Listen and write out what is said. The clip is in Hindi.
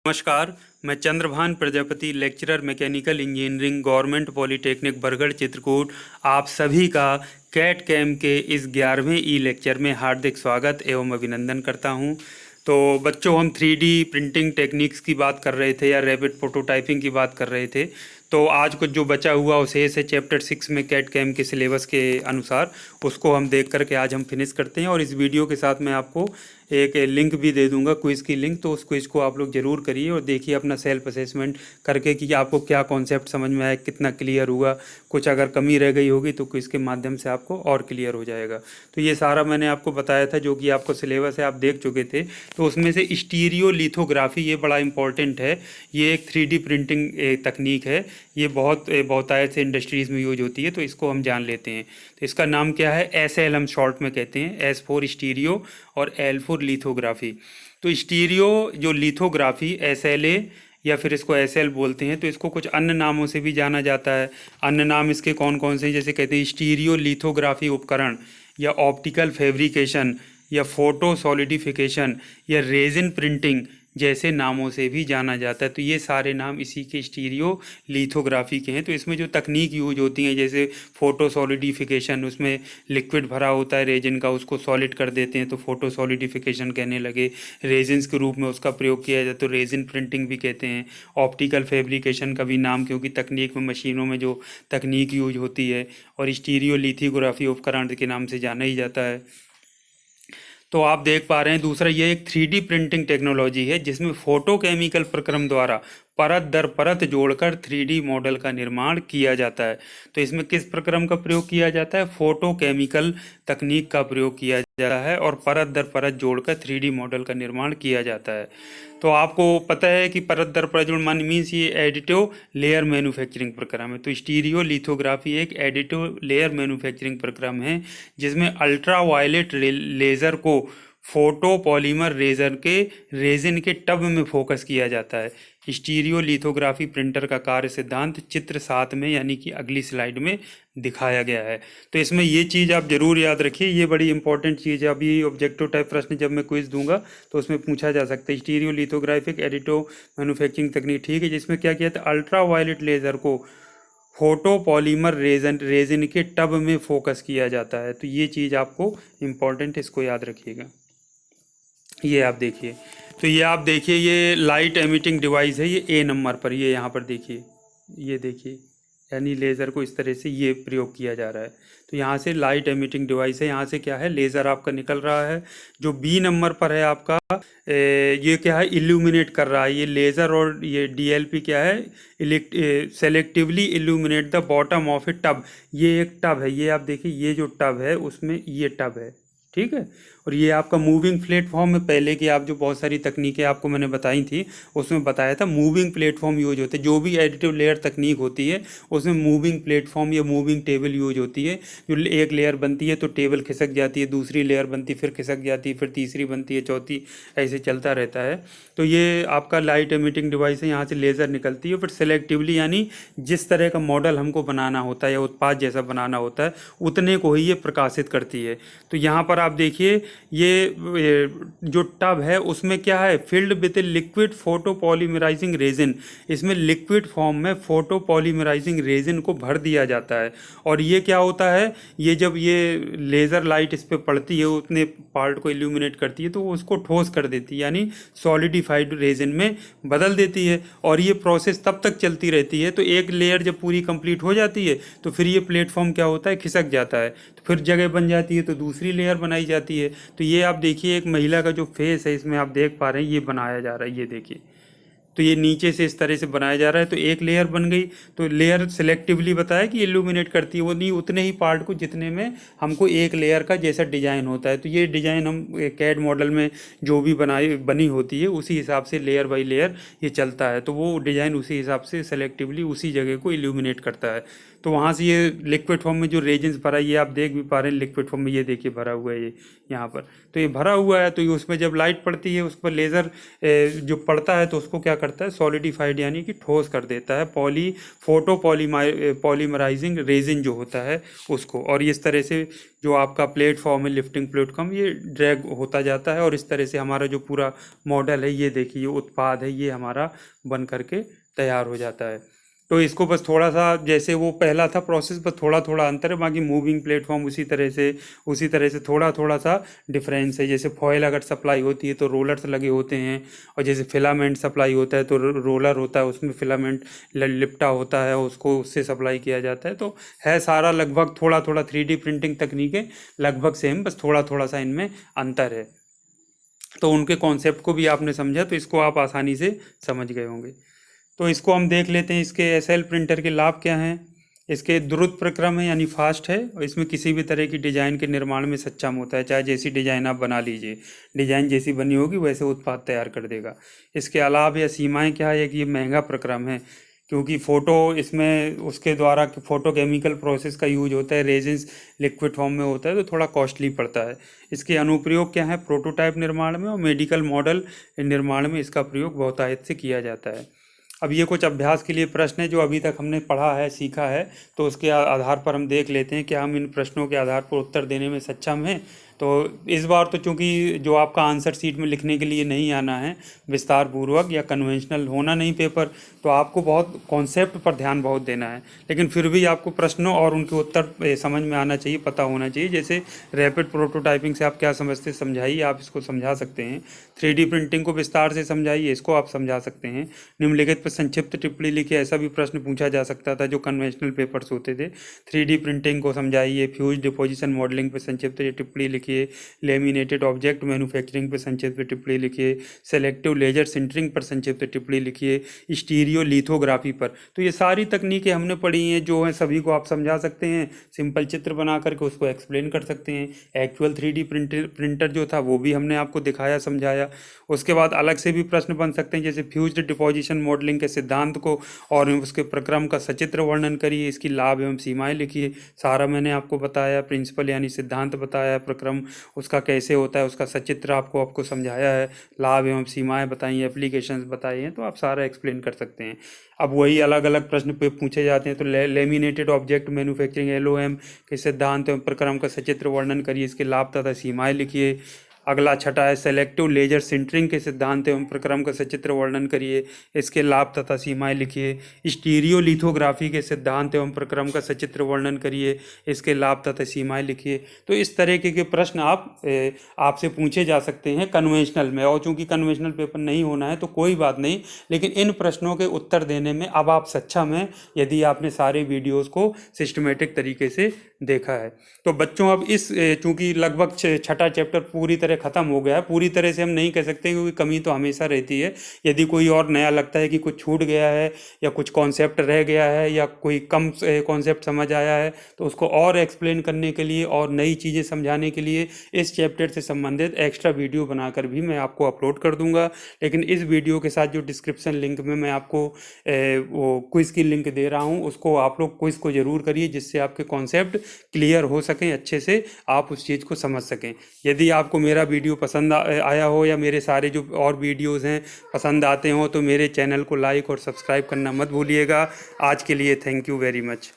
नमस्कार, मैं Chandrabhan Prajapati, lecturer mechanical engineering, government polytechnic Bargarh Chitrakoot. आप सभी का कैट कैम के इस 11वें ई लेक्चर में हार्दिक स्वागत एवं अभिनंदन करता हूं। तो बच्चों, हम 3D प्रिंटिंग टेक्निक्स की बात कर रहे थे या रैपिड प्रोटोटाइपिंग की बात कर रहे थे। तो आज कुछ जो बचा हुआ उसे से चैप्टर 6 में कैट कैम के सिलेबस के अनुसार उसको हम देख करके आज हम फिनिश करते हैं। और इस वीडियो के साथ मैं आपको एक लिंक भी दे दूंगा, क्विज़ की लिंक। तो उस क्विज़ को आप लोग ज़रूर करिए और देखिए अपना सेल्फ असेसमेंट करके कि आपको क्या कॉन्सेप्ट समझ में आया, कितना क्लियर हुआ। कुछ अगर कमी रह गई होगी तो क्विज़ के माध्यम से आपको और क्लियर हो जाएगा। तो ये सारा मैंने आपको बताया था, जो कि आपको सिलेबस है, आप देख चुके थे। तो उसमें से स्टीरियो लिथोग्राफी ये बड़ा इंपॉर्टेंट है। ये एक 3D प्रिंटिंग तकनीक है। ये बहुतायत से इंडस्ट्रीज़ में यूज होती है, तो इसको हम जान लेते हैं। तो इसका नाम क्या है? SL हम शॉर्ट में कहते हैं। S फॉर स्टीरियो और L फॉर लिथोग्राफी। तो स्टीरियो जो लिथोग्राफी SLA या फिर इसको SL बोलते हैं, तो इसको कुछ अन्य नामों से भी जाना जाता है। अन्य नाम इसके कौन कौन से हैं? जैसे कहते हैं स्टीरियो लिथोग्राफी उपकरण, या ऑप्टिकल फैब्रिकेशन, या फोटो सॉलिडिफिकेशन, या रेजिन प्रिंटिंग जैसे नामों से भी जाना जाता है। तो ये सारे नाम इसी के स्टीरियो लिथोग्राफी के हैं। तो इसमें जो तकनीक यूज होती हैं, जैसे फोटो सॉलिडिफिकेशन, उसमें लिक्विड भरा होता है रेजिन का, उसको सॉलिड कर देते हैं तो फोटो सॉलिडिफिकेशन कहने लगे। रेजिन्स के रूप में उसका प्रयोग किया जाए तो रेजिन प्रिंटिंग भी कहते हैं। ऑप्टिकल फैब्रिकेशन का भी नाम, क्योंकि तकनीक में, मशीनों में जो तकनीक यूज होती है। और स्टीरियो लिथोग्राफी उपकरण के नाम से जाना ही जाता है। तो आप देख पा रहे हैं, दूसरा ये एक 3D प्रिंटिंग टेक्नोलॉजी है जिसमें फोटोकेमिकल प्रक्रम द्वारा परत दर परत जोड़कर 3D मॉडल का निर्माण किया जाता है। तो इसमें किस प्रक्रम का प्रयोग किया जाता है? फोटोकेमिकल तकनीक का प्रयोग किया जाता है और परत दर परत जोड़कर 3D मॉडल का निर्माण किया जाता है। तो आपको पता है कि परत दर परत जोड़ मीन्स ये एडिटिव लेयर मैन्युफैक्चरिंग प्रक्रम है। तो स्टीरियो लिथोग्राफी एक एडिटिव लेयर मैन्युफैक्चरिंग प्रक्रम है जिसमें अल्ट्रा वायलेट लेज़र को फोटो पॉलीमर रेजिन के टब में फोकस किया जाता है। स्टीरियो लिथोग्राफी प्रिंटर का कार्य सिद्धांत चित्र 7 में, यानी कि अगली स्लाइड में दिखाया गया है। तो इसमें ये चीज़ आप जरूर याद रखिए, ये बड़ी इंपॉर्टेंट चीज़ है। अभी ऑब्जेक्टिव टाइप प्रश्न जब मैं क्विज दूंगा तो उसमें पूछा जा सकता है। स्टीरियो लिथोग्राफिक एडिटिव मैन्युफैक्चरिंग तकनीक, ठीक है, जिसमें क्या किया था? अल्ट्रा वायलेट लेजर को फोटो पॉलीमर रेजिन के टब में फोकस किया जाता है। तो ये चीज़ आपको इम्पोर्टेंट, इसको याद रखिएगा। ये आप देखिए, तो ये आप देखिए, ये लाइट एमिटिंग डिवाइस है, ये A नंबर पर, ये यहाँ पर देखिए, ये देखिए, यानी लेज़र को इस तरह से ये प्रयोग किया जा रहा है। तो यहाँ से लाइट एमिटिंग डिवाइस है, यहाँ से क्या है? लेज़र आपका निकल रहा है। जो B नंबर पर है आपका, ये क्या है? इल्यूमिनेट कर रहा है ये लेज़र। और ये DLP क्या है? Selectively illuminate the bottom of A tub. ये एक टब है, ये आप देखिए, ये जो टब है उसमें ये टब है, ठीक है। और ये आपका मूविंग प्लेटफॉर्म में, पहले की आप जो बहुत सारी तकनीकें आपको मैंने बताई थी उसमें बताया था मूविंग प्लेटफॉर्म यूज होते हैं। जो भी एडिटिव लेयर तकनीक होती है उसमें मूविंग प्लेटफॉर्म या मूविंग टेबल यूज होती है। जो एक लेयर बनती है तो टेबल खिसक जाती है, दूसरी लेयर बनती फिर खिसक जाती है, फिर तीसरी बनती है, चौथी, ऐसे चलता रहता है। तो ये आपका लाइट एमिटिंग डिवाइस है, यहाँ से लेज़र निकलती है, फिर सेलेक्टिवली, यानी जिस तरह का मॉडल हमको बनाना होता है या उत्पाद जैसा बनाना होता है उतने को ही ये प्रकाशित करती है। तो यहाँ पर आप देखिए, ये जो टब है उसमें क्या है? Filled with liquid photo polymerising resin. इसमें लिक्विड फॉर्म में फोटो पॉलीमराइजिंग रेजिन को भर दिया जाता है। और ये क्या होता है? ये जब ये लेज़र लाइट इस पर पड़ती है, उतने पार्ट को इल्यूमिनेट करती है तो वो उसको ठोस कर देती है, यानी सॉलिडिफाइड रेजिन में बदल देती है। और ये प्रोसेस तब तक चलती रहती है। तो एक लेयर जब पूरी कंप्लीट हो जाती है तो फिर ये प्लेटफॉर्म क्या होता है? खिसक जाता है, तो फिर जगह बन जाती है, तो दूसरी लेयर बनाई जाती है। तो ये आप देखिए, एक महिला का जो फेस है इसमें आप देख पा रहे हैं, ये बनाया जा रहा है, ये देखिए। तो ये नीचे से इस तरह से बनाया जा रहा है, तो एक लेयर बन गई। तो लेयर सेलेक्टिवली बताया कि इल्यूमिनेट करती है, वो नहीं उतने ही पार्ट को जितने में हमको एक लेयर का जैसा डिजाइन होता है। तो ये डिजाइन हम कैड मॉडल में जो भी बनी होती है उसी हिसाब से लेयर बाई लेयर ये चलता है। तो वो डिजाइन उसी हिसाब से सेलेक्टिवली उसी जगह को इल्यूमिनेट करता है। तो वहाँ से ये लिक्विड फॉर्म में जो रेजेंस भरा है, ये आप देख भी पा रहे हैं लिक्विड फॉर्म में, ये देखिए भरा हुआ है ये यहाँ पर। तो ये भरा हुआ है, तो ये उसमें जब लाइट पड़ती है उस पर लेज़र जो पड़ता है तो उसको क्या करता है, सॉलिडिफाइड यानी कि ठोस कर देता है, पॉलीमराइजिंग रेजिन जो होता है उसको। और इस तरह से जो आपका प्लेटफॉर्म है, लिफ्टिंग प्लेटफॉर्म, ये ड्रैग होता जाता है और इस तरह से हमारा जो पूरा मॉडल है, ये देखिए उत्पाद है, ये हमारा बन करके तैयार हो जाता है। तो इसको बस थोड़ा सा, जैसे वो पहला था प्रोसेस, बस थोड़ा थोड़ा अंतर है, बाकी मूविंग प्लेटफॉर्म उसी तरह से थोड़ा थोड़ा सा डिफरेंस है। जैसे फॉयल अगर सप्लाई होती है तो रोलर्स लगे होते हैं, और जैसे फिलामेंट सप्लाई होता है तो रोलर होता है, उसमें फिलामेंट लिपटा होता है, उसको उससे सप्लाई किया जाता है। तो है सारा लगभग थोड़ा थोड़ा 3D प्रिंटिंग तकनीकें लगभग सेम, बस थोड़ा थोड़ा सा इनमें अंतर है। तो उनके कॉन्सेप्ट को भी आपने समझा, तो इसको आप आसानी से समझ गए होंगे। तो इसको हम देख लेते हैं, इसके एसएल प्रिंटर के लाभ क्या हैं। इसके द्रुत प्रक्रम है यानी फास्ट है, और इसमें किसी भी तरह की डिजाइन के निर्माण में सक्षम होता है, चाहे जैसी डिजाइन आप बना लीजिए, डिजाइन जैसी बनी होगी वैसे उत्पाद तैयार कर देगा। इसके अलावा या सीमाएं क्या है कि ये महंगा प्रक्रम है, क्योंकि फ़ोटो इसमें उसके द्वारा फोटो केमिकल प्रोसेस का यूज होता है, रेजिन्स लिक्विड फॉर्म में होता है, तो थोड़ा कॉस्टली पड़ता है। इसके अनुप्रयोग क्या है, प्रोटोटाइप निर्माण में और मेडिकल मॉडल निर्माण में इसका प्रयोग बहुतायत से किया जाता है। अब ये कुछ अभ्यास के लिए प्रश्न है जो अभी तक हमने पढ़ा है, सीखा है, तो उसके आधार पर हम देख लेते हैं कि हम इन प्रश्नों के आधार पर उत्तर देने में सक्षम हैं। तो इस बार तो चूंकि जो आपका आंसर शीट में लिखने के लिए नहीं आना है विस्तार पूर्वक, या कन्वेंशनल होना नहीं पेपर, तो आपको बहुत कॉन्सेप्ट पर ध्यान बहुत देना है, लेकिन फिर भी आपको प्रश्नों और उनके उत्तर समझ में आना चाहिए, पता होना चाहिए। जैसे रैपिड प्रोटोटाइपिंग से आप क्या समझते, समझाइए, आप इसको समझा सकते हैं। 3D प्रिंटिंग को विस्तार से समझाइए, इसको आप समझा सकते हैं। निम्नलिखित पर संक्षिप्त टिप्पणी लिखिए, ऐसा भी प्रश्न पूछा जा सकता था जो कन्वेंशनल पेपर्स होते थे। 3D प्रिंटिंग को समझाइए। फ्यूज डिपोजिशन मॉडलिंग पर संक्षिप्त टिप्पणी लिखिए। लेमिनेटेड ऑब्जेक्ट मैन्युफैक्चरिंग पर संक्षिप्त टिप्पणी लिखिए। सेलेक्टिव लेजर सिंटरिंग पर संक्षिप्त टिप्पणी लिखिए। स्टीरियो लिथोग्राफी पर। तो ये सारी तकनीकें हमने पढ़ी हैं, जो हैं सभी को आप समझा सकते हैं, सिंपल चित्र बना करके उसको एक्सप्लेन कर सकते हैं। एक्चुअल 3D प्रिंटर जो था वो भी हमने आपको दिखाया, समझाया। उसके बाद अलग से भी प्रश्न बन सकते हैं, जैसे फ्यूज्ड डिपोजिशन मॉडलिंग के सिद्धांत को और उसके प्रक्रम का सचित्र वर्णन करिए, इसकी लाभ एवं सीमाएं लिखिए। सारा मैंने आपको बताया, प्रिंसिपल यानी सिद्धांत बताया, प्रक्रम उसका कैसे होता है, उसका सचित्र आपको समझाया है, लाभ एवं सीमाएं बताई, एप्लीकेशंस बताई हैं, तो आप सारा एक्सप्लेन कर सकते हैं। अब वही अलग अलग प्रश्न पे पूछे जाते हैं, तो लेमिनेटेड ऑब्जेक्ट मैन्युफैक्चरिंग LOM के सिद्धांत एवं प्रक्रम का सचित्र वर्णन करिए, इसके लाभ तथा सीमाएं लिखिए। अगला छठा है सेलेक्टिव लेजर सिंटरिंग के सिद्धांत एवं प्रक्रम का सचित्र वर्णन करिए, इसके लाभ तथा सीमाएं लिखिए। स्टीरियो लिथोग्राफी के सिद्धांत एवं प्रक्रम का सचित्र वर्णन करिए, इसके लाभ तथा सीमाएं लिखिए। तो इस तरह के प्रश्न आपसे पूछे जा सकते हैं कन्वेंशनल में, और चूंकि कन्वेंशनल पेपर नहीं होना है तो कोई बात नहीं, लेकिन इन प्रश्नों के उत्तर देने में अब आप सक्षम हैं यदि आपने सारे वीडियोस को सिस्टमेटिक तरीके से देखा है। तो बच्चों, अब इस चूंकि लगभग छठा चैप्टर पूरी तरह ख़त्म हो गया है, पूरी तरह से हम नहीं कह सकते क्योंकि कमी तो हमेशा रहती है। यदि कोई और नया लगता है कि कुछ छूट गया है या कुछ कॉन्सेप्ट रह गया है या कोई कम कॉन्सेप्ट समझ आया है, तो उसको और एक्सप्लेन करने के लिए और नई चीज़ें समझाने के लिए इस चैप्टर से संबंधित एक्स्ट्रा वीडियो बनाकर भी मैं आपको अपलोड कर दूंगा। लेकिन इस वीडियो के साथ जो डिस्क्रिप्शन लिंक में मैं आपको वो क्विज़ की लिंक दे रहा हूँ, उसको आप लोग क्विज़ को ज़रूर करिए, जिससे आपके कॉन्सेप्ट क्लियर हो सकें, अच्छे से आप उस चीज़ को समझ सकें। यदि आपको मेरा वीडियो पसंद आया हो या मेरे सारे जो और वीडियोस हैं पसंद आते हो, तो मेरे चैनल को लाइक और सब्सक्राइब करना मत भूलिएगा। आज के लिए थैंक यू वेरी मच।